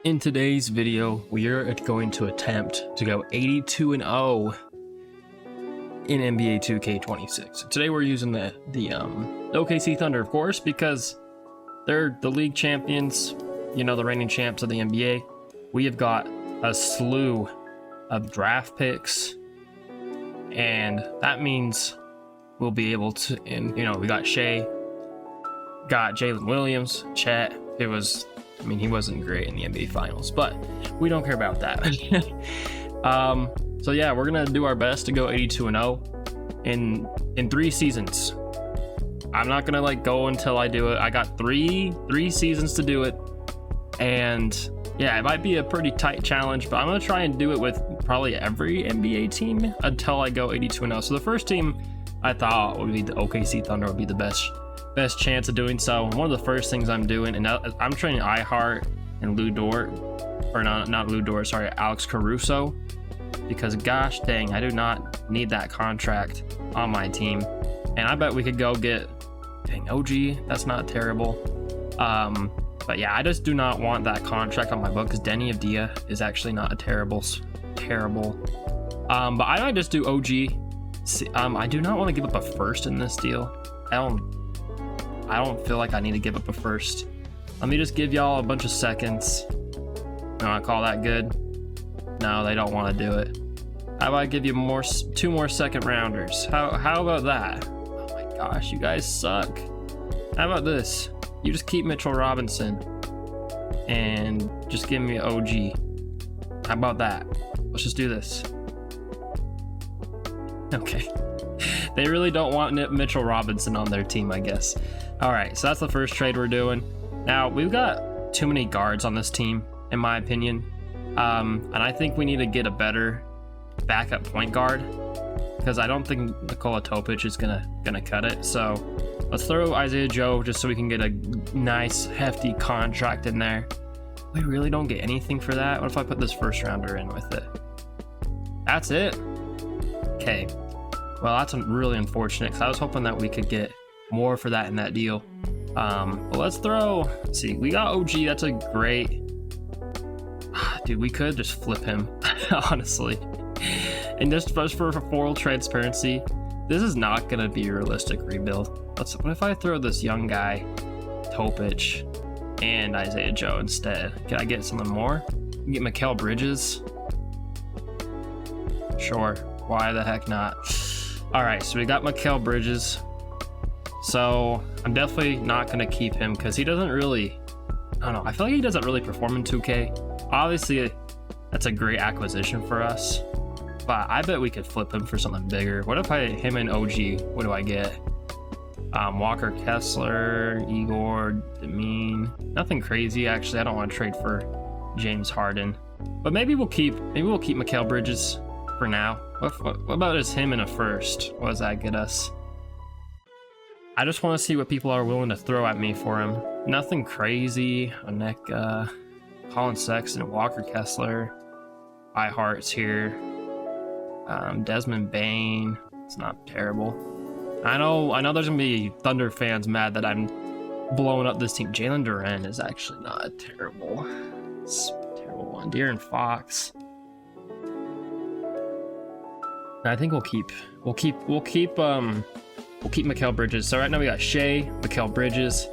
In today's video, we are going to attempt to go 82-0 in NBA 2K26. Today we're using the OKC Thunder, of course, because they're the league champions, you know, the reigning champs of the NBA. We have got a slew of draft picks, and that means we'll be able to, and you know, we got Shea, got Jalen Williams, Chet. He wasn't great in the NBA Finals, but we don't care about that. So yeah, we're gonna do our best to go 82-0 in 3 seasons. I'm not gonna go until I do it. I got three seasons to do it, and yeah, it might be a pretty tight challenge, but I'm gonna try and do it with probably every NBA team until I go 82-0. So the first team I thought would be the OKC Thunder, would be the best chance of doing so. One of the first things I'm doing, and I'm training iHeart and Lou Dort, or not Lou Dort, sorry, Alex Caruso, because gosh dang, I do not need that contract on my team. And I bet we could go get, dang, OG, that's not terrible. But yeah, I just do not want that contract on my book, because Denny Avdia is actually not a terrible. But I might just do OG. I do not want to give up a first in this deal. I don't feel like I need to give up a first. Let me just give y'all a bunch of seconds. You want to call that good? No, they don't want to do it. How about I give you 2 more second rounders? How about that? Oh my gosh, you guys suck. How about this? You just keep Mitchell Robinson and just give me OG. How about that? Let's just do this. Okay. They really don't want Mitchell Robinson on their team, I guess. All right, so that's the first trade we're doing. Now, we've got too many guards on this team, in my opinion. And I think we need to get a better backup point guard, because I don't think Nikola Topic is gonna cut it. So let's throw Isaiah Joe just so we can get a nice, hefty contract in there. We really don't get anything for that. What if I put this first rounder in with it? That's it? Okay. Well, that's really unfortunate, because I was hoping that we could get more for that in that deal. But let's see, we got OG. That's a great, dude, we could just flip him, honestly. And just for full transparency, this is not going to be a realistic rebuild. What if I throw this young guy, Topic, and Isaiah Joe instead? Can I get something more? Get Mikal Bridges? Sure, why the heck not? All right, so we got Mikal Bridges. So I'm definitely not going to keep him, because he doesn't really, I don't know, I feel like he doesn't really perform in 2K. Obviously, that's a great acquisition for us, but I bet we could flip him for something bigger. What if him and OG, what do I get? Walker Kessler, Igor, Demeen, nothing crazy. Actually, I don't want to trade for James Harden, but maybe we'll keep Mikal Bridges for now. What about just him in a first? What does that get us? I just want to see what people are willing to throw at me for him. Nothing crazy. Oneka, Colin Sexton, Walker Kessler, iHeart's here. Desmond Bain. It's not terrible. I know there's gonna be Thunder fans mad that I'm blowing up this team. Jalen Duren is actually not a terrible. It's a terrible one. De'Aaron Fox. I think we'll keep Mikal Bridges. So right now we got Shea, Mikal Bridges,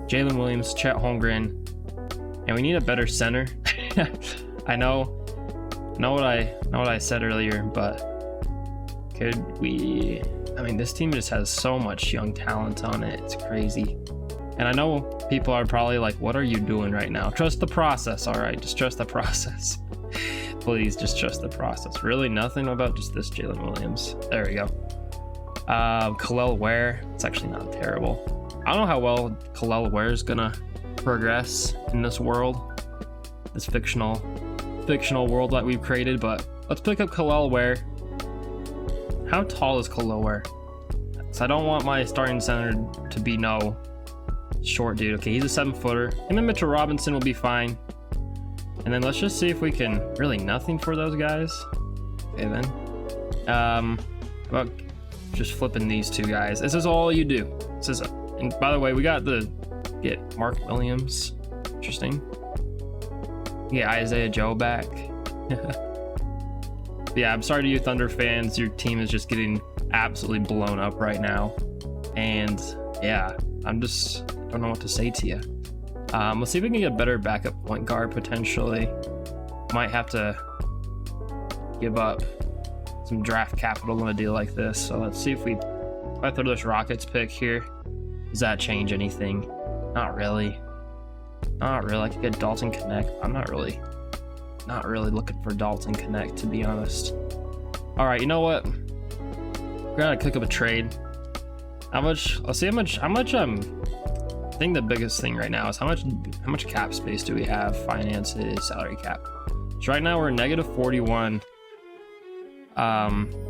Jalen Williams, Chet Holmgren, and we need a better center. I know what I said earlier, but could we? I mean, this team just has so much young talent on it. It's crazy. And I know people are probably like, "What are you doing right now?" Trust the process. All right, just trust the process. Please just trust the process. Really, nothing about just this Jalen Williams. There we go. Khalil Ware. It's actually not terrible. I don't know how well Khalil Ware is gonna progress in this world, this fictional world that we've created. But let's pick up Khalil Ware. How tall is Khalil Ware? So I don't want my starting center to be no short dude. Okay, he's a 7-footer. Him and Mitchell Robinson will be fine. And then let's just see if we can really nothing for those guys. Okay then. How about just flipping these 2 guys? This is all you do. And by the way, we got get Mark Williams. Interesting. Get Isaiah Joe back. Yeah, I'm sorry to you Thunder fans. Your team is just getting absolutely blown up right now. And yeah, I don't know what to say to you. Let's see if we can get a better backup point guard potentially. Might have to give up some draft capital in a deal like this. So let's see if I throw this Rockets pick here, does that change anything? Not really. Not really. I could get Dalton Connect. I'm not really looking for Dalton Connect, to be honest. All right, you know what? We're gonna cook up a trade. Let's see how much I think the biggest thing right now is how much cap space do we have? Finances, salary cap. So right now we're -41.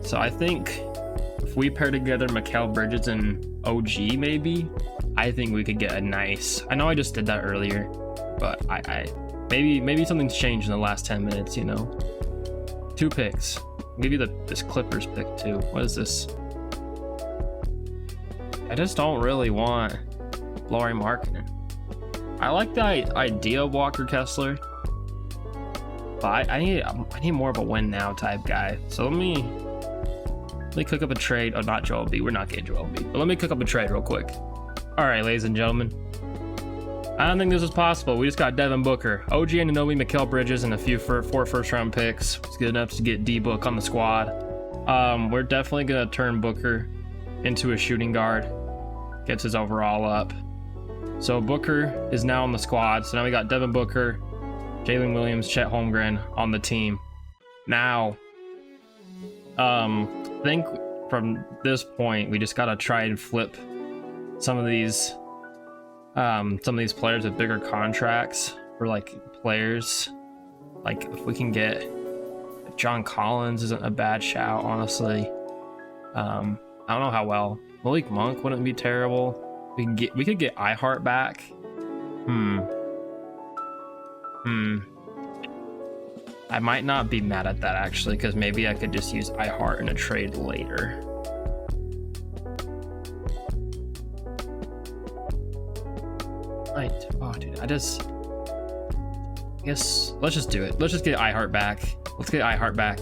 So I think if we pair together Mikal Bridges and OG, maybe, I think we could get a nice. I know I just did that earlier, but maybe something's changed in the last 10 minutes. You know, 2 picks. I'll give you this Clippers pick too. What is this? I just don't really want Lauri Markkanen. I like the idea of Walker Kessler, but I need more of a win now type guy. So let me cook up a trade. Oh, not Joel B. We're not getting Joel B. But let me cook up a trade real quick. All right, ladies and gentlemen. I don't think this is possible. We just got Devin Booker, OG Anunoby, Mikal Bridges, and a few 4 first-round picks. It's good enough to get D-Book on the squad. We're definitely gonna turn Booker into a shooting guard. Gets his overall up. So Booker is now on the squad. So now we got Devin Booker, Jalen Williams, Chet Holmgren on the team. Now, I think from this point we just gotta try and flip some of these players with bigger contracts for like players. Like if we can get John Collins isn't a bad shout, honestly. I don't know how well. Malik Monk wouldn't be terrible. We could get iHeart back. I might not be mad at that actually, because maybe I could just use iHeart in a trade later. Oh dude, I guess let's just do it. Let's just get iHeart back. Let's get iHeart back.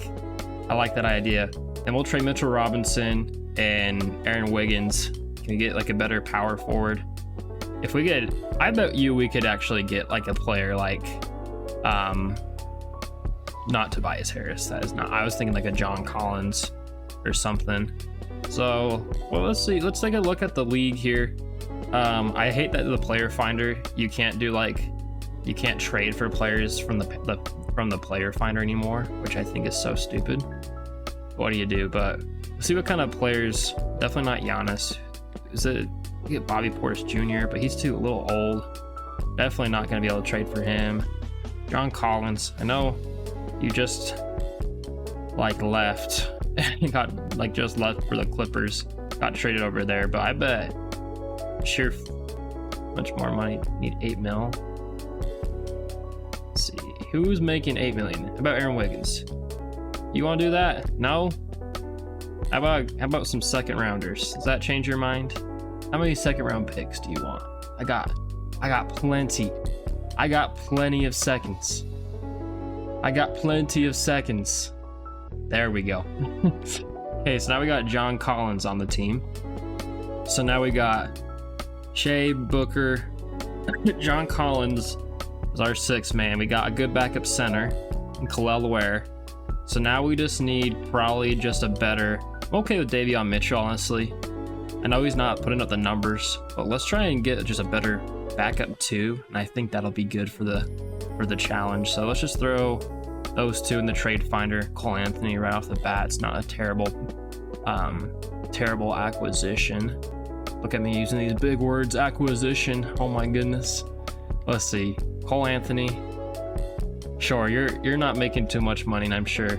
I like that idea. And we'll trade Mitchell Robinson and Aaron Wiggins. Can we get like a better power forward? If we get, I bet you we could actually get like a player like not Tobias Harris. That is not, I was thinking like a John Collins or something. So well, let's see, let's take a look at the league here. I hate that the player finder, you can't trade for players from the player finder anymore, which I think is so stupid. What do you do? But let's see what kind of players. Definitely not Giannis. You get Bobby Portis Jr., but he's a little old. Definitely not going to be able to trade for him. John Collins. I know you just like left. You got like just left for the Clippers. Got traded over there, but I bet sure much more money. Need 8 mil. Let's see who's making 8 million. How about Aaron Wiggins? You want to do that? No. How about some second rounders? Does that change your mind? How many second round picks do you want? I got plenty. I got plenty of seconds. There we go. Okay, so now we got John Collins on the team. So now we got Shea, Booker, John Collins is our 6th man. We got a good backup center in Khalil Ware. So now we just need probably just a better. I'm okay with Davion Mitchell, honestly. I know he's not putting up the numbers, but let's try and get just a better backup 2, and I think that'll be good for the challenge. So let's just throw those 2 in the trade finder. Cole Anthony right off the bat. It's not a terrible acquisition. Look at me using these big words, acquisition. Oh my goodness. Let's see. Cole Anthony. Sure, you're not making too much money, and I'm sure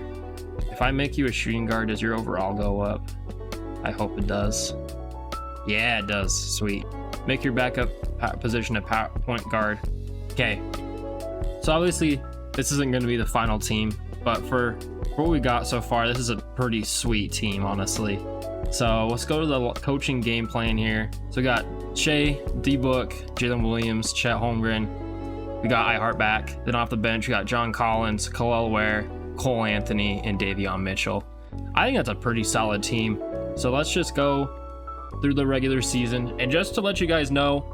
if I make you a shooting guard, does your overall go up? I hope it does. Yeah, it does. Sweet. Make your backup position a point guard. Okay. So obviously, this isn't going to be the final team, but for what we got so far, this is a pretty sweet team, honestly. So let's go to the coaching game plan here. So we got Shea, D-Book, Jalen Williams, Chet Holmgren, We got iHeart back. Then off the bench, we got John Collins, Khalil Ware, Cole Anthony, and Davion Mitchell. I think that's a pretty solid team. So let's just go through the regular season. And just to let you guys know,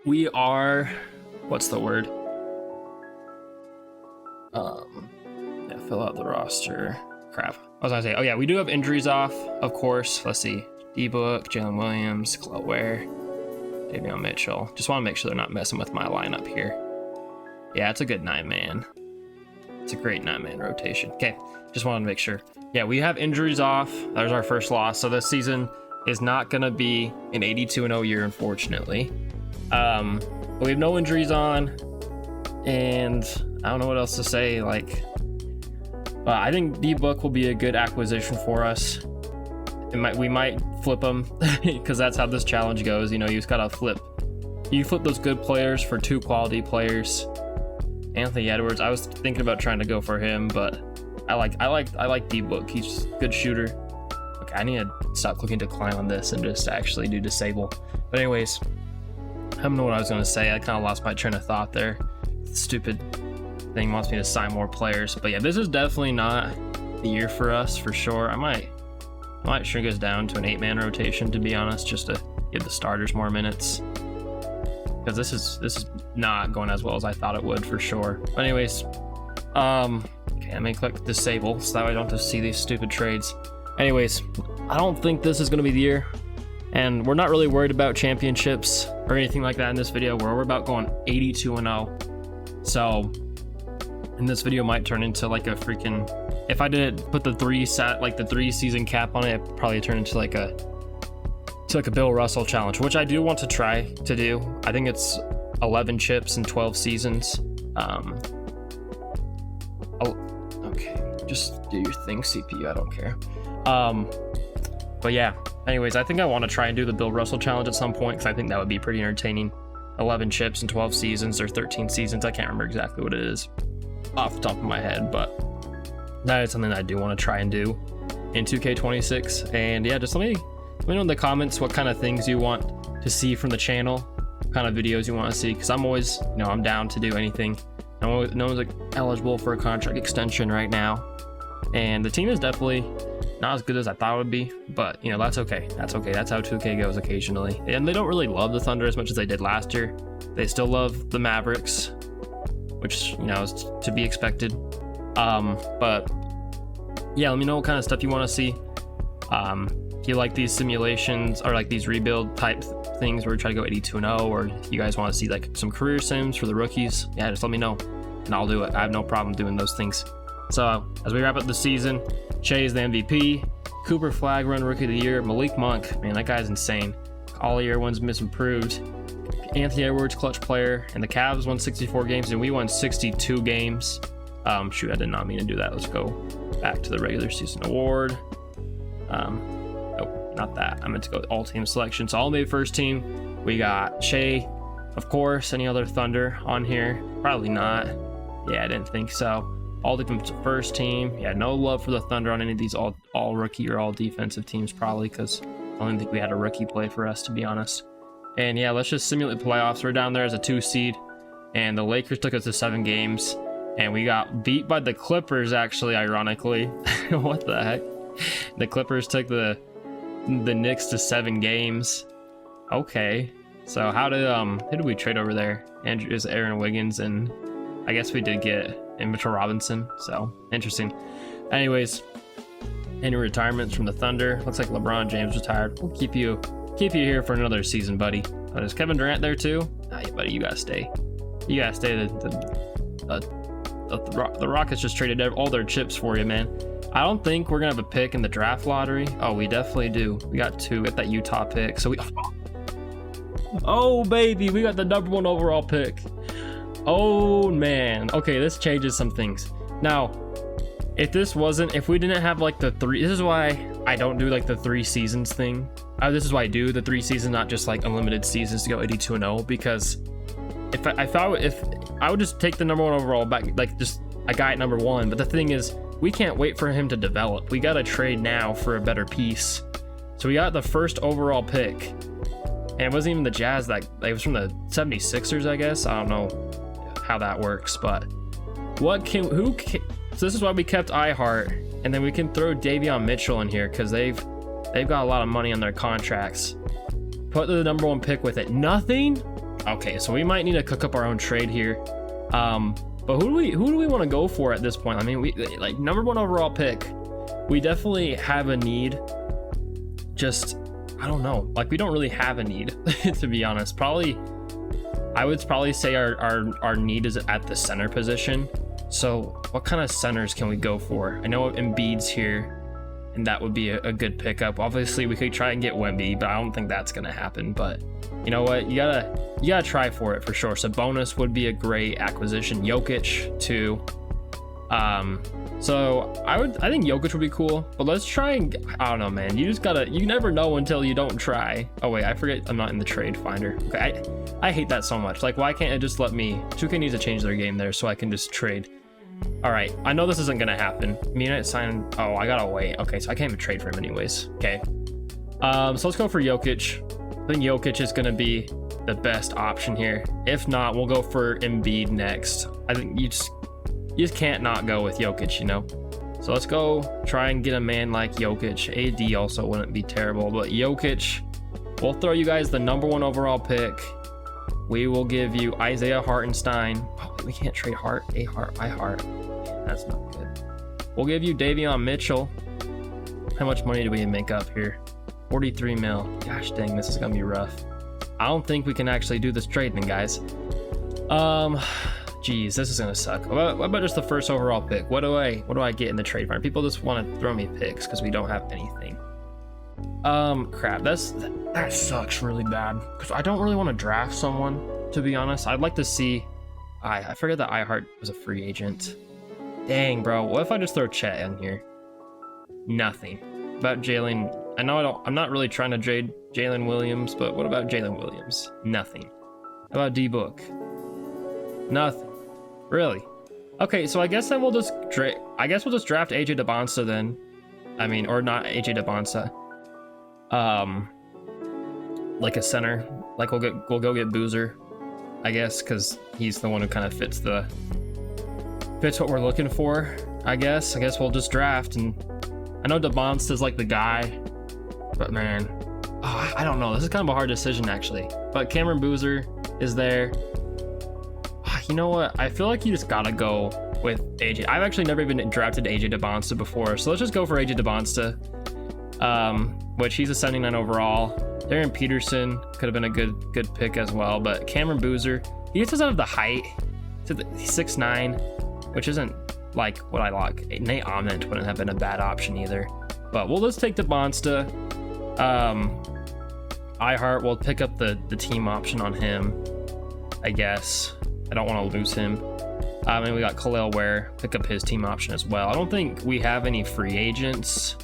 we are, what's the word? Yeah, fill out the roster. Crap. I was gonna say, oh yeah, we do have injuries off, of course. Let's see. D-Book, Jalen Williams, Khalil Ware, Davion Mitchell. Just want to make sure they're not messing with my lineup here. Yeah, it's a good 9-man. It's a great 9-man rotation. Okay, just wanted to make sure. Yeah, we have injuries off. That was our first loss. So this season is not going to be an 82-0 year, unfortunately. But we have no injuries on. And I don't know what else to say. Like, I think D-Book will be a good acquisition for us. We might flip him because that's how this challenge goes. You know, you just gotta flip. You flip those good players for 2 quality players. Anthony Edwards, I was thinking about trying to go for him, but I like D-Book. He's a good shooter. Okay, I need to stop clicking decline on this and just actually do disable. But anyways, I don't know what I was gonna say. I kind of lost my train of thought there. Stupid thing wants me to sign more players, but yeah, this is definitely not the year for us for sure. I might shrink us down to an 8-man rotation, to be honest, just to give the starters more minutes, because this is not going as well as I thought it would for sure. But anyways, okay, let me click disable so that way I don't have to see these stupid trades. Anyways, I don't think this is going to be the year, and we're not really worried about championships or anything like that in this video. We're about going 82-0. So, and this video might turn into like a freaking, if I didn't put the 3 season cap on it, it'd probably turn into like a Bill Russell challenge, which I do want to try to do. I think it's 11 chips and 12 seasons. Okay, just do your thing, CPU, I don't care. But yeah, anyways, I think I want to try and do the Bill Russell challenge at some point, because I think that would be pretty entertaining. 11 chips and 12 seasons, or 13 seasons, I can't remember exactly what it is off the top of my head, but that is something that I do want to try and do in 2K26. And yeah, just let me know in the comments what kind of things you want to see from the channel, what kind of videos you want to see, because I'm always, I'm down to do anything. No one's like eligible for a contract extension right now, and the team is definitely not as good as I thought it would be, but that's okay. That's okay. That's how 2K goes occasionally. And they don't really love the Thunder as much as they did last year. They still love the Mavericks, which is to be expected. But yeah, let me know what kind of stuff you want to see. If you like these simulations or like these rebuild type things where we try to go 82-0, or you guys want to see like some career sims for the rookies, yeah, just let me know and I'll do it. I have no problem doing those things. So as we wrap up the season, Shea is the MVP, Cooper Flag Run Rookie of the Year, Malik Monk, man, that guy's insane. All year one's misimproved. Anthony Edwards, clutch player, and the Cavs won 64 games and we won 62 games. Shoot, I did not mean to do that. Let's go back to the regular season award. Nope, not that. I meant to go all team selection. So all made first team. We got Shea, of course. Any other Thunder on here? Probably not. Yeah, I didn't think so. All defensive first team. Yeah, no love for the Thunder on any of these all rookie or all defensive teams, probably, because I don't even think we had a rookie play for us, to be honest. And yeah, let's just simulate the playoffs. We're down there as a 2 seed, and the Lakers took us to 7 games, and we got beat by the Clippers, actually, ironically. What the heck? The Clippers took the Knicks to 7 games. Okay, so who did we trade over there? Aaron Wiggins, and I guess we did get Mitchell Robinson, so interesting. Anyways, any retirements from the Thunder? Looks like LeBron James retired. We'll keep you here for another season, buddy. Is Kevin Durant there too? Nah, buddy, you gotta stay. You gotta stay. The Rockets just traded all their chips for you, man. I don't think we're gonna have a pick in the draft lottery. Oh, we definitely do. We got 2 at that Utah pick. So oh baby, we got the #1 overall pick. Oh man, okay, this changes some things. Now, if we didn't have like the 3, this is why I don't do like the 3 seasons thing. This is why I do the 3 seasons, not just like unlimited seasons to go 82-0, because if I would just take the #1 overall back, like just a guy at #1. But the thing is, we can't wait for him to develop. We got to trade now for a better piece. So we got the first overall pick, And it wasn't even the Jazz, that it was from the 76ers, I guess. I don't know how that works, but so this is why we kept iHeart, and then we can throw Davion Mitchell in here because they've got a lot of money on their contracts. Put the number 1 pick with it. Nothing? Okay, so we might need to cook up our own trade here. But who do we want to go for at this point? I mean, we like number 1 overall pick. We definitely have a need. Just, I don't know. Like, we don't really have a need, to be honest. I would probably say our need is at the center position. So what kind of centers can we go for? I know Embiid's here, and that would be a good pickup. Obviously, we could try and get Wemby, but I don't think that's gonna happen. But you know what? You gotta try for it for sure. So Sabonis would be a great acquisition. Jokic too. So I think Jokic would be cool, but let's try and, I don't know, man. You never know until you don't try. Oh wait, I forget I'm not in the trade finder. Okay, I hate that so much. Like, why can't it just let me, 2K needs to change their game there so I can just trade. All right, I know this isn't gonna happen. Me and it sign, oh, I gotta wait. Okay, so I can't even trade for him anyways. Okay. So let's go for Jokic. I think Jokic is gonna be the best option here. If not, we'll go for Embiid next. I think you just can't not go with Jokic, you know? So let's go try and get a man like Jokic. AD also wouldn't be terrible, but Jokic, we'll throw you guys the number 1 overall pick. We will give you Isaiah Hartenstein. Oh, we can't trade iHeart. That's not good. We'll give you Davion Mitchell. How much money do we make up here? 43 mil. Gosh dang, this is gonna be rough. I don't think we can actually do this trade then, guys. Geez, this is gonna suck. What about just the first overall pick? What do I get in the trade finder? People just want to throw me picks because we don't have anything. Crap. That sucks really bad because I don't really want to draft someone, to be honest. I'd like to see. I forget that iHeart was a free agent. Dang, bro. What if I just throw Chet in here? Nothing. About Jalen. I know I'm not really trying to trade Jalen Williams, but what about Jalen Williams? Nothing. How about D-Book? Nothing. Really? Okay, so I guess then we'll just draft AJ DeBonsa then. I mean, or not AJ DeBonsa. Like a center. Like we'll go get Boozer, I guess, because he's the one who kind of fits what we're looking for. I guess we'll just draft, and I know DeBonsa's like the guy, but man, I don't know. This is kind of a hard decision actually. But Cameron Boozer is there. You know what? I feel like you just gotta go with AJ. I've actually never even drafted AJ DeBonsa before, so let's just go for AJ DeBonsa. Which he's a 79 overall. Darren Peterson could have been a good pick as well, but Cameron Boozer, he just doesn't have the height. He's 6'9", which isn't like what I like. Nate Ament wouldn't have been a bad option either. But we'll just take DeBonsa. iHeart will pick up the team option on him, I guess. I don't want to lose him. And we got Khalil Ware, pick up his team option as well. I don't think we have any free agents.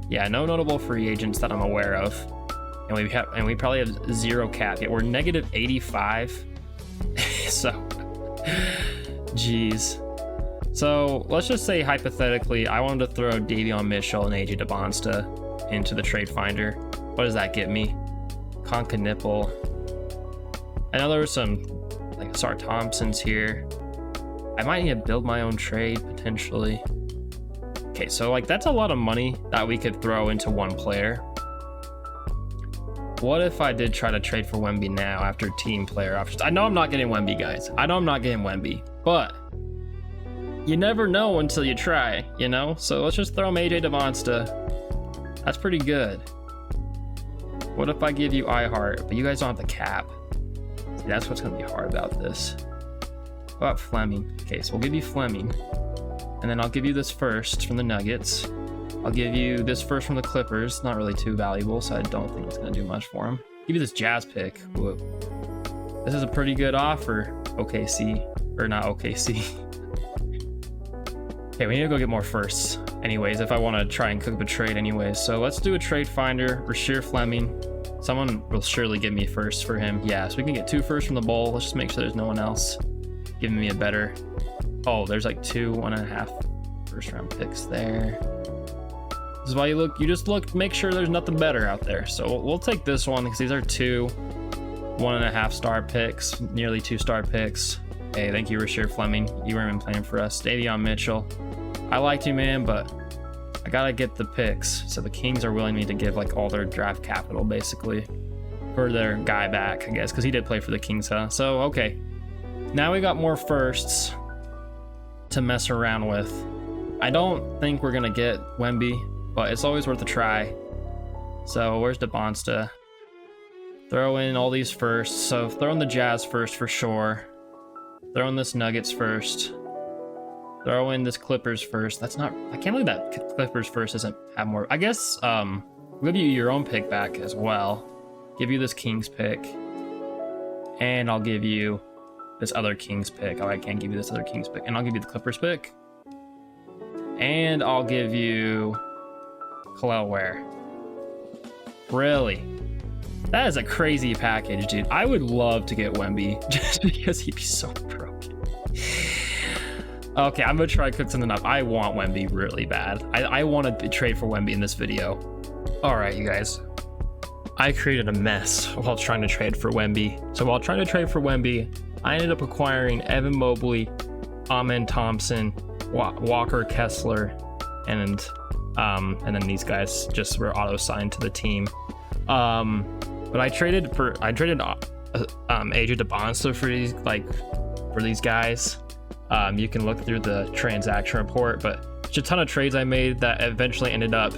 Yeah, no notable free agents that I'm aware of. And we probably have 0 cap. Yeah, we're negative 85. So, geez. So let's just say hypothetically, I wanted to throw Davion Mitchell and AJ DeBonsa into the trade finder. What does that get me? Conka Nipple. I know there was some like Sar Thompson's here. I might need to build my own trade potentially. Okay, so like that's a lot of money that we could throw into one player. What if I did try to trade for Wemby now after team player options? I know I'm not getting Wemby, guys. I know I'm not getting Wemby, but you never know until you try, you know? So let's just throw him AJ DeBonsa. That's pretty good. What if I give you iHeart, but you guys don't have the cap? See, that's what's gonna be hard about this. What about Fleming? Okay, so we'll give you Fleming. And then I'll give you this first from the Nuggets. I'll give you this first from the Clippers. Not really too valuable, so I don't think it's gonna do much for him. Give you this Jazz pick. Whoa. This is a pretty good offer, OKC. Or not OKC. Okay, we need to go get more firsts anyways, if I want to try and cook up a trade anyways. So let's do a trade finder. Rasheer Fleming. Someone will surely give me first for him. Yeah, so we can get 2 firsts from the bowl. Let's just make sure there's no one else giving me a better. Oh, there's like 2 1.5 first round picks there. This is why you just look, make sure there's nothing better out there. So we'll take this one because these are 2 1.5 star picks, nearly 2-star picks. Hey, thank you, Rasheed Fleming. You weren't even playing for us. Davion Mitchell. I liked you, man, but I gotta get the picks. So the Kings are willing me to give like all their draft capital basically for their guy back, I guess, because he did play for the Kings, huh? So okay, now we got more firsts to mess around with. I don't think we're gonna get Wemby, but it's always worth a try. So where's DeBonsta? Throw in all these firsts. So throw in the Jazz first for sure. Throw in this Nuggets first. Throw in this Clippers first. That's not, I can't believe that Clippers first doesn't have more. I guess we'll give you your own pick back as well. Give you this Kings pick. And I'll give you this other Kings pick. Oh, I can't give you this other Kings pick. And I'll give you the Clippers pick. And I'll give you Kel'el Ware. Really? That is a crazy package, dude. I would love to get Wemby just because he'd be so broken. Okay, I'm gonna try to cook something up. I want Wemby really bad. I want to trade for Wemby in this video. All right, you guys. I created a mess while trying to trade for Wemby. So while trying to trade for Wemby, I ended up acquiring Evan Mobley, Amen Thompson, Walker Kessler, and then these guys just were auto signed to the team. But I traded AJ DeBonsta for these guys. You can look through the transaction report, but it's a ton of trades I made that eventually ended up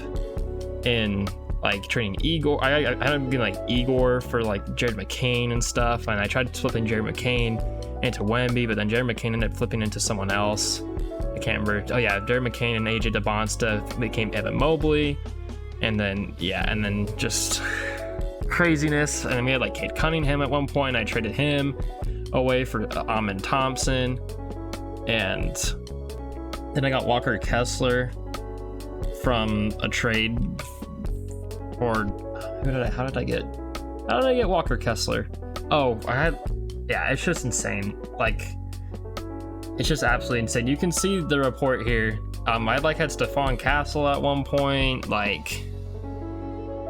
in like trading Igor. I ended up getting like Igor for like Jared McCain and stuff, and I tried flipping Jared McCain into Wemby, but then Jared McCain ended up flipping into someone else. I can't remember. Oh yeah, Jared McCain and AJ DeBonsta became Evan Mobley, and then just craziness. And then we had like Cade Cunningham at one point. I traded him away for Amen Thompson, and then I got Walker Kessler from a trade for how did I get Walker Kessler? Oh, it's just insane. Like, it's just absolutely insane. You can see the report here. I had Stephon Castle at one point. Like,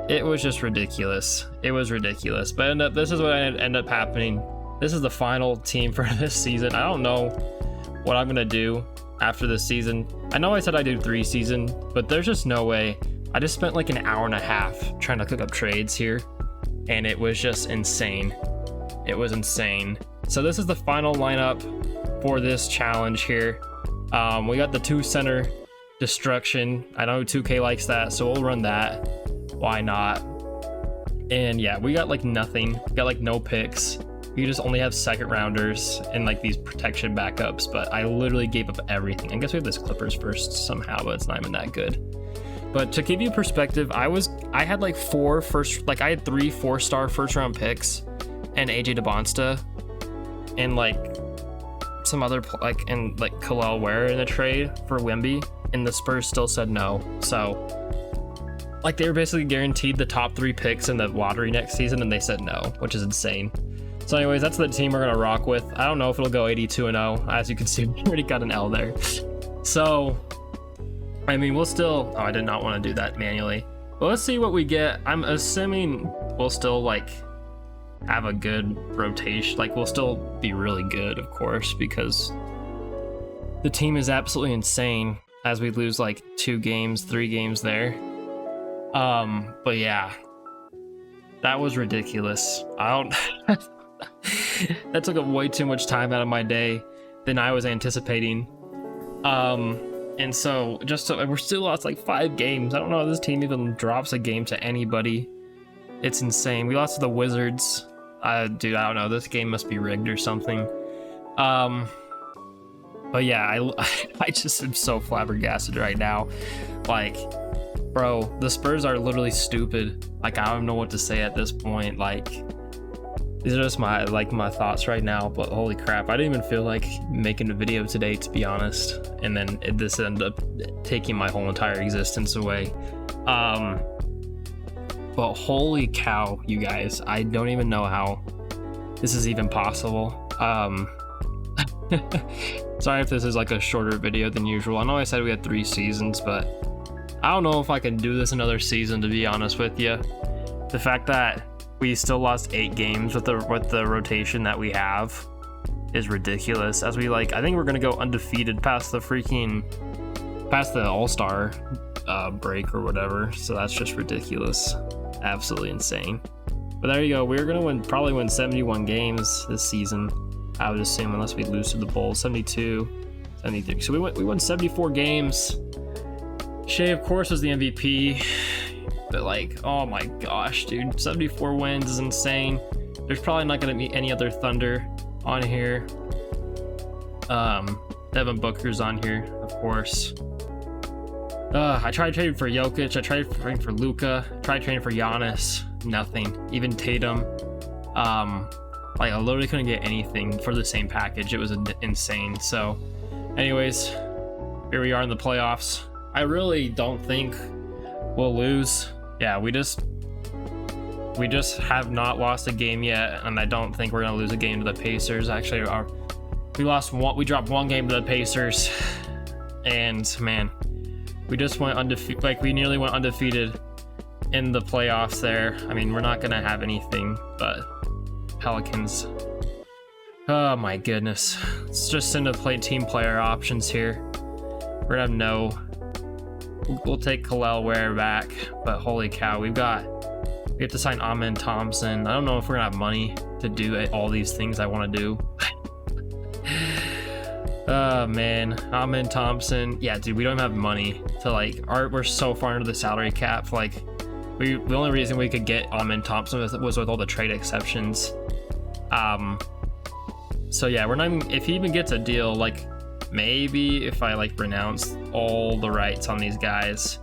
it was just ridiculous. It was ridiculous. But this is what ended up happening. This is the final team for this season. I don't know what I'm gonna do after this season. I know I said I do 3 seasons, but there's just no way. I just spent like an hour and a half trying to cook up trades here, and it was just insane. It was insane. So this is the final lineup for this challenge here. We got the 2 center destruction. I know 2K likes that, so we'll run that. Why not? And yeah, we got like nothing. We got like no picks. You just only have second rounders and like these protection backups, but I literally gave up everything. I guess we have this Clippers first somehow, but it's not even that good. But to give you perspective, I had like 3 4-star first round picks and AJ DeBonsta and like some other Kel'el Ware in a trade for Wemby, and the Spurs still said no. So like they were basically guaranteed the top 3 picks in the lottery next season, and they said no, which is insane. So anyways, that's the team we're gonna rock with. I don't know if it'll go 82-0. As you can see, we already got an L there. So I mean, we'll still, I did not want to do that manually. But let's see what we get. I'm assuming we'll still like have a good rotation. Like we'll still be really good, of course, because the team is absolutely insane as we lose like 2 games, 3 games there. But yeah, that was ridiculous. That took up way too much time out of my day than I was anticipating. And so we're still lost like 5 games. I don't know if this team even drops a game to anybody. It's insane. We lost to the Wizards. Dude, I don't know. This game must be rigged or something. But yeah, I just am so flabbergasted right now. Like, bro, the Spurs are literally stupid. Like, I don't know what to say at this point. Like, these are just my thoughts right now, but holy crap, I didn't even feel like making a video today, to be honest. And then this ended up taking my whole entire existence away. But holy cow, you guys, I don't even know how this is even possible. Sorry if this is like a shorter video than usual. I know I said we had 3 seasons, but I don't know if I can do this another season, to be honest with you. The fact that we still lost 8 games with the rotation that we have is ridiculous. As we I think we're gonna go undefeated past the All-Star break or whatever. So that's just ridiculous, absolutely insane. But there you go. We're gonna probably win 71 games this season, I would assume, unless we lose to the Bulls. 72, 73. So we won 74 games. Shea, of course, was the MVP. But oh my gosh, dude, 74 wins is insane. There's probably not going to be any other Thunder on here. Devin Booker's on here, of course. I tried trading for Jokic. I tried trading for Luka. Tried trading for Giannis. Nothing. Even Tatum. I literally couldn't get anything for the same package. It was insane. So, anyways, here we are in the playoffs. I really don't think we'll lose. Yeah, we just have not lost a game yet, and I don't think we're gonna lose a game to the Pacers. Actually, we dropped 1 game to the Pacers, and man, we just went undefeated. We nearly went undefeated in the playoffs there. I mean, we're not gonna have anything but Pelicans. Oh my goodness, let's just send team player options here. We're gonna have no. We'll take Khalil Ware back, but holy cow, we have to sign Amen Thompson. I don't know if we're gonna have money to do all these things I want to do. Oh man, Amen Thompson. Yeah, dude, we don't have money to we're so far into the salary cap. The only reason we could get Amen Thompson was with all the trade exceptions. So yeah, we're not even, if he even gets a deal, maybe if I renounce all the rights on these guys,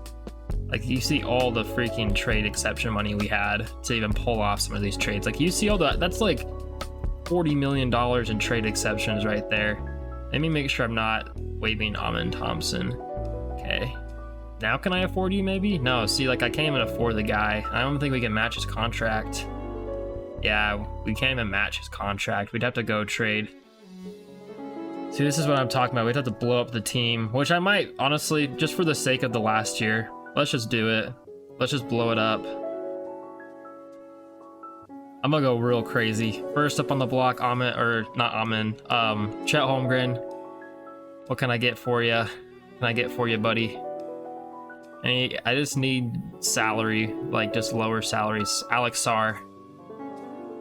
you see all the freaking trade exception money we had to even pull off some of these trades. You see all that, that's $40 million in trade exceptions right there. Let me make sure I'm not waiving Amen Thompson. Okay, now can I afford you? Maybe no. See, I can't even afford the guy. I don't think we can match his contract. Yeah, we can't even match his contract. We'd have to go trade. See, this is what I'm talking about. We'd have to blow up the team, which I might, honestly, just for the sake of the last year. Let's just do it. Let's just blow it up. I'm gonna go real crazy. First up on the block, Chet Holmgren. What can I get for you? Can I get for you, buddy? I just need salary, just lower salaries. Alex Sarr.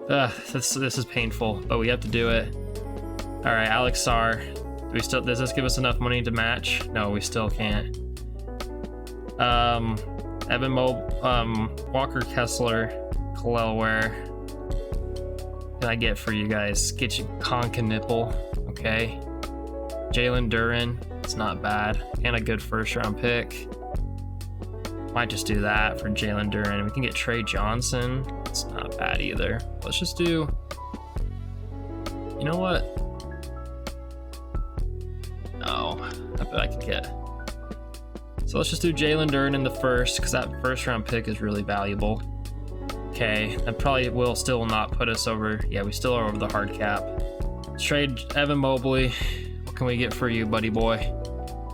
This is painful, but we have to do it. All right, Alex Sarr. Does this give us enough money to match? No, we still can't. Walker Kessler, Khalil Ware. Can I get for you guys? Get you Nipple, okay. Jalen Duren, it's not bad, and a good first-round pick. Might just do that for Jalen Duren. We can get Trey Johnson. It's not bad either. Let's just do. You know what? No, I bet I could get. So let's just do Jalen Duren in the first, because that first round pick is really valuable. Okay, that probably will still not put us over. Yeah, we still are over the hard cap. Let's trade Evan Mobley. What can we get for you, buddy boy?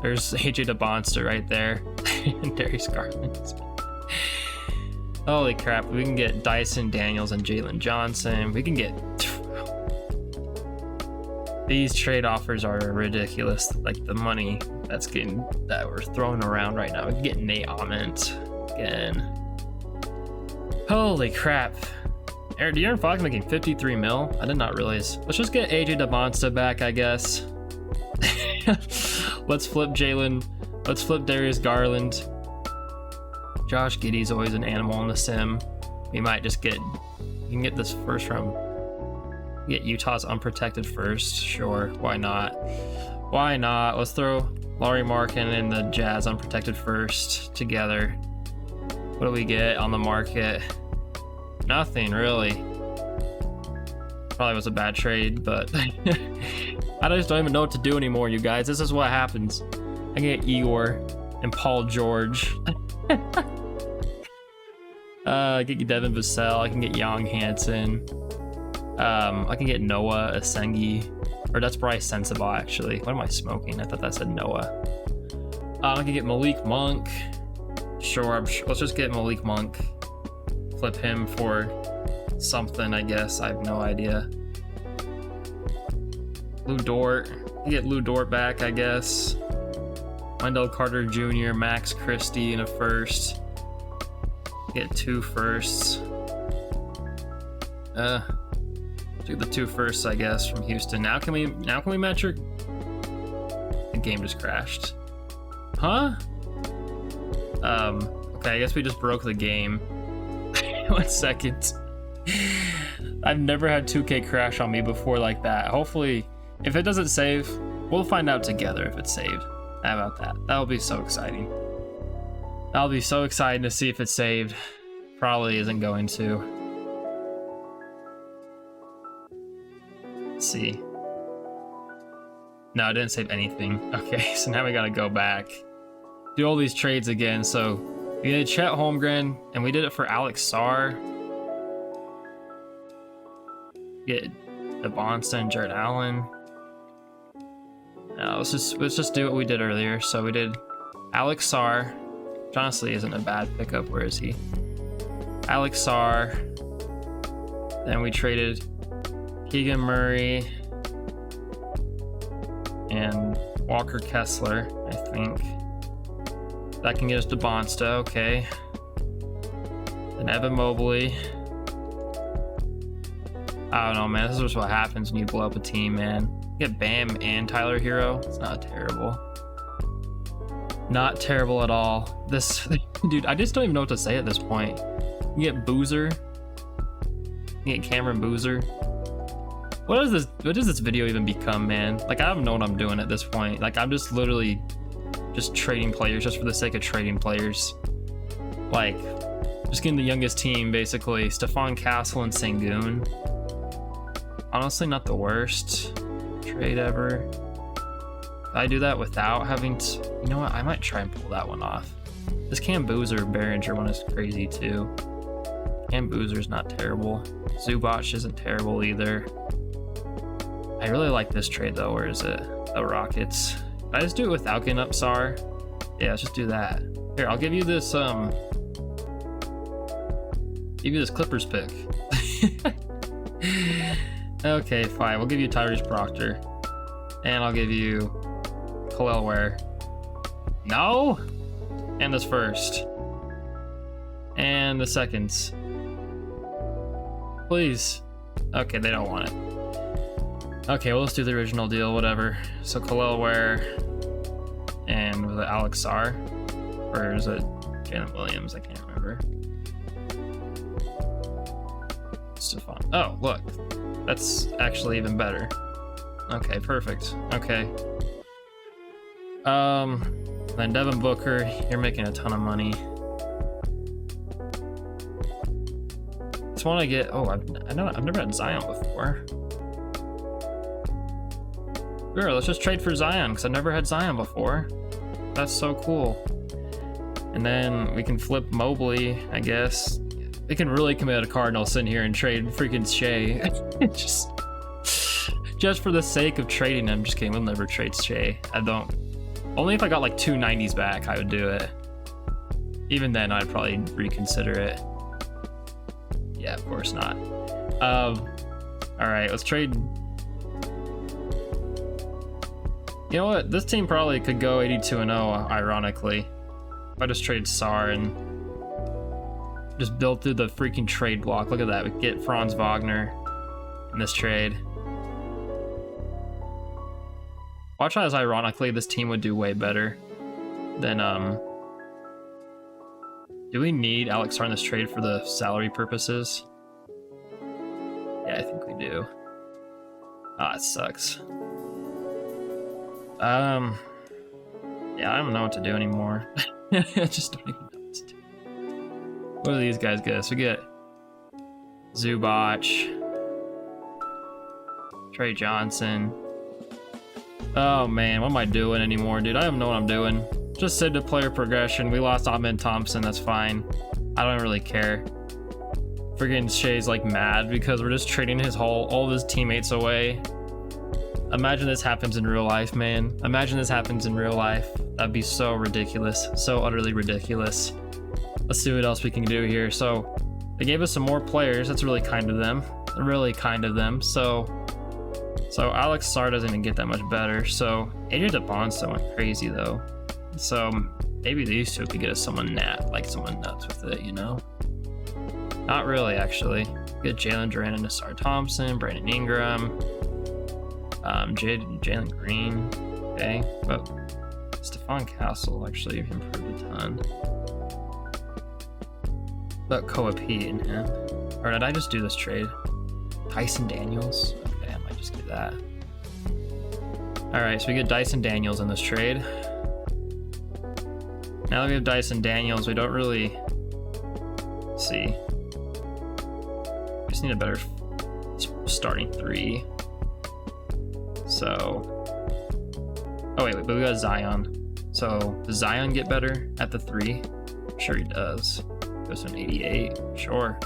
There's AJ DeBonster right there. And Darius Garland. Holy crap, we can get Dyson Daniels and Jalen Johnson. We can get. These trade offers are ridiculous. The money that we're throwing around right now. We can get Nate Ament again. Holy crap. De'Aaron Fox making 53 mil. I did not realize. Let's just get AJ DeBonsta back, I guess. Let's flip Jalen. Let's flip Darius Garland. Josh Giddey's always an animal in the sim. We might just get. You can get this first round. Get Utah's unprotected first. Sure, why not? Why not? Let's throw Lauri Markkanen and the Jazz unprotected first together. What do we get on the market? Nothing really. Probably was a bad trade, but I just don't even know what to do anymore, you guys. This is what happens. I can get Igor and Paul George. I can get Devin Vassell. I can get Young Hansen. I can get Noah Asengi, or that's Bryce Sensabaugh actually. What am I smoking? I thought that said Noah. I can get Malik Monk. Sure, let's just get Malik Monk. Flip him for something, I guess. I have no idea. Lou Dort. Get Lou Dort back, I guess. Wendell Carter Jr., Max Christie in a first. Get 2 firsts. Do the 2 firsts, I guess, from Houston. Now can we match your... The game just crashed. Huh? Okay, I guess we just broke the game. 1 second. I've never had 2K crash on me before like that. Hopefully, if it doesn't save, we'll find out together if it's saved. How about that? That'll be so exciting. That'll be so exciting to see if it's saved. Probably isn't going to. Let's see. No, I didn't save anything. Okay, so now we gotta go back. Do all these trades again. So we did Chet Holmgren, and we did it for Alex Sarr. Get Devonsta and Jared Allen. Let's just do what we did earlier. So we did Alex Sarr, which honestly isn't a bad pickup. Where is he? Alex Sarr. Then we traded Keegan Murray and Walker Kessler, I think. That can get us Devonsta, okay. Then Evan Mobley. I don't know, man. This is just what happens when you blow up a team, man. Get Bam and Tyler Hero. It's not terrible. Not terrible at all. This, dude, I just don't even know what to say at this point. You get Boozer. You get Cameron Boozer. What does this video even become, man? Like, I don't know what I'm doing at this point. Like, I'm just literally just trading players just for the sake of trading players. Like, just getting the youngest team, basically. Stephon Castle and Sengun. Honestly, not the worst trade ever. Did I do that without having to... You know what? I might try and pull that one off. This Cam Boozer Behringer one is crazy, too. Cam Boozer's not terrible. Zubac isn't terrible either. I really like this trade, though. Where is it? The Rockets. Did I just do it without getting up Sarr? Yeah, let's just do that. Here, I'll give you this, give you this Clippers pick. Okay, fine. We'll give you Tyrese Proctor. And I'll give you Khalil Ware. No? And this first. And the seconds. Please. Okay, they don't want it. Okay, well, let's do the original deal, whatever. So Khalil Ware and was it Alex Sarr? Or is it Jalen Williams? I can't remember. Stephon. Oh, look. That's actually even better. Okay, perfect. Okay. Then Devin Booker, you're making a ton of money. Just want to get... Oh, I've never had Zion before. Sure, let's just trade for Zion, because I've never had Zion before. That's so cool. And then we can flip Mobley, I guess. We can really commit a Cardinal sitting here and trade freaking Shea. just for the sake of trading him. Just kidding, we'll never trade Shea. I don't. Only if I got like 2 90s back, I would do it. Even then, I'd probably reconsider it. Yeah, of course not. All right, let's trade. You know what? This team probably could go 82-0, ironically. If I just trade Sarr and just build through the freaking trade block. Look at that. We get Franz Wagner in this trade. Watch how, ironically, this team would do way better than, do we need Alex Sarr in this trade for the salary purposes? Yeah, I think we do. Ah, it sucks. Yeah, I don't know what to do anymore. I just don't even know what to do. What do these guys get us? We get Zubac, Trey Johnson. Oh man, what am I doing anymore, dude? I don't know what I'm doing. Just said to player progression. We lost Ahmed Thompson, that's fine. I don't really care. Friggin' Shea's like mad because we're just trading all of his teammates away. Imagine this happens in real life, man. Imagine this happens in real life. That'd be so ridiculous. So utterly ridiculous. let's see what else we can do here. So they gave us some more players. That's really kind of them. Really kind of them. So Alex Sarr doesn't even get that much better. So AJ DeBonsta went crazy though. So maybe these two could get us someone someone nuts with it, you know? Not really, actually. Get Jalen Duran and Nassar Thompson, Brandon Ingram, Jalen Green. Okay, but Stephon Castle actually improved a ton. But Koa P in him. Or did I just do this trade? Dyson Daniels? Okay, I might just get that. Alright, so we get Dyson Daniels in this trade. Now that we have Dyson Daniels, we don't really see. We just need a better starting three. So, oh wait, but we got Zion. So does Zion get better at the three? Sure he does. Goes to an 88. Sure.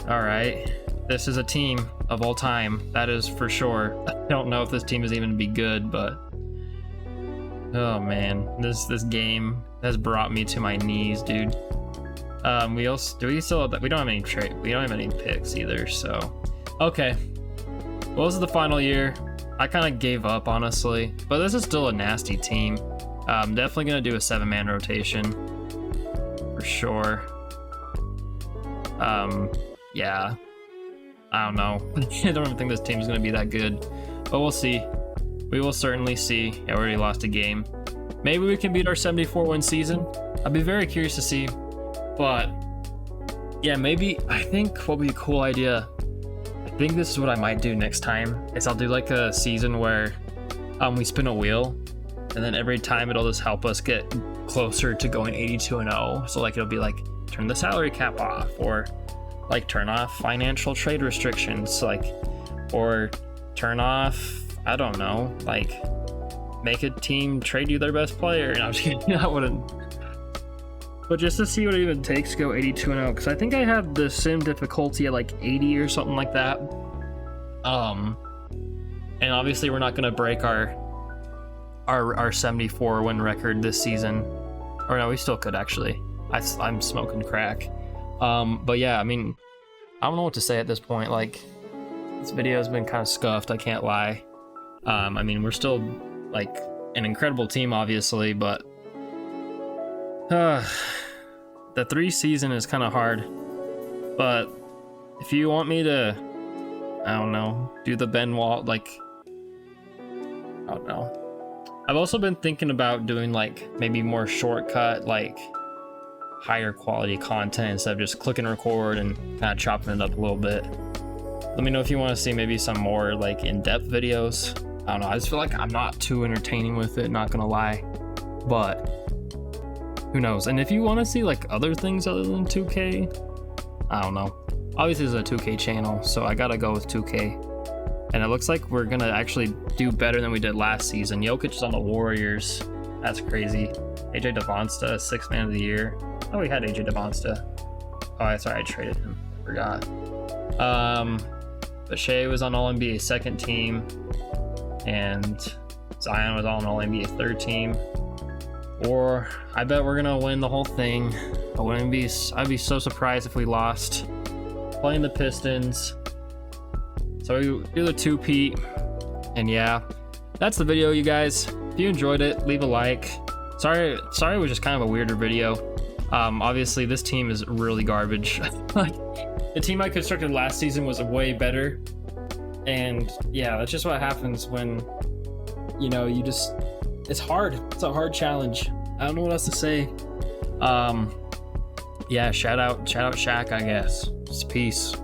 All right. This is a team of all time. That is for sure. I don't know if this team is even to be good, but oh man, this game has brought me to my knees, dude. We don't have any we don't have any picks either, so okay. Well, this is the final year. I kind of gave up, honestly, but this is still a nasty team. Definitely gonna do a 7-man rotation for sure. Yeah, I don't know. I don't even think this team's gonna be that good, but we'll see. We will certainly see. Yeah, we already lost a game. Maybe we can beat our 74-win season. I'd be very curious to see. But yeah, maybe I think what would be a cool idea. I think this is what I might do next time. Is I'll do like a season where we spin a wheel, and then every time it'll just help us get closer to going 82-0. So like it'll be like turn the salary cap off, or like turn off financial trade restrictions, like, or turn off, I don't know, like make a team trade you their best player. And I'm just kidding. I wouldn't. But just to see what it even takes to go 82-0, because I think I have the sim difficulty at like 80 or something like that. And obviously we're not gonna break our 74 win record this season. Or no, we still could actually. I'm smoking crack. But yeah, I mean, I don't know what to say at this point. Like, this video has been kind of scuffed, I can't lie. I mean, we're still like an incredible team, obviously, but the 3 season is kind of hard. But if you want me to, I don't know, do the Ben Wall, like, I don't know. I've also been thinking about doing like maybe more shortcut, like higher quality content instead of just click and record and kind of chopping it up a little bit. Let me know if you want to see maybe some more like in-depth videos. I don't know, I just feel like I'm not too entertaining with it, not gonna lie, but who knows. And if you want to see like other things other than 2K, I don't know. Obviously it's a 2K channel, so I gotta go with 2K. And it looks like we're gonna actually do better than we did last season. Jokic is on the Warriors. That's crazy. AJ DeBonsta, 6th man of the year. Oh, we had AJ DeBonsta. Oh, sorry, I traded him. Forgot. But Shea was on All-NBA 2nd team, and Zion was on All-NBA 3rd team. Or I bet we're gonna win the whole thing. I'd be so surprised if we lost. Playing the Pistons. So we do the 2-peat. And yeah, that's the video, you guys. If you enjoyed it, leave a like. Sorry it was just kind of a weirder video. Obviously this team is really garbage. Like, the team I constructed last season was way better. And yeah, that's just what happens when, you know, it's hard. It's a hard challenge. I don't know what else to say. Yeah, shout out Shaq, I guess. Just peace.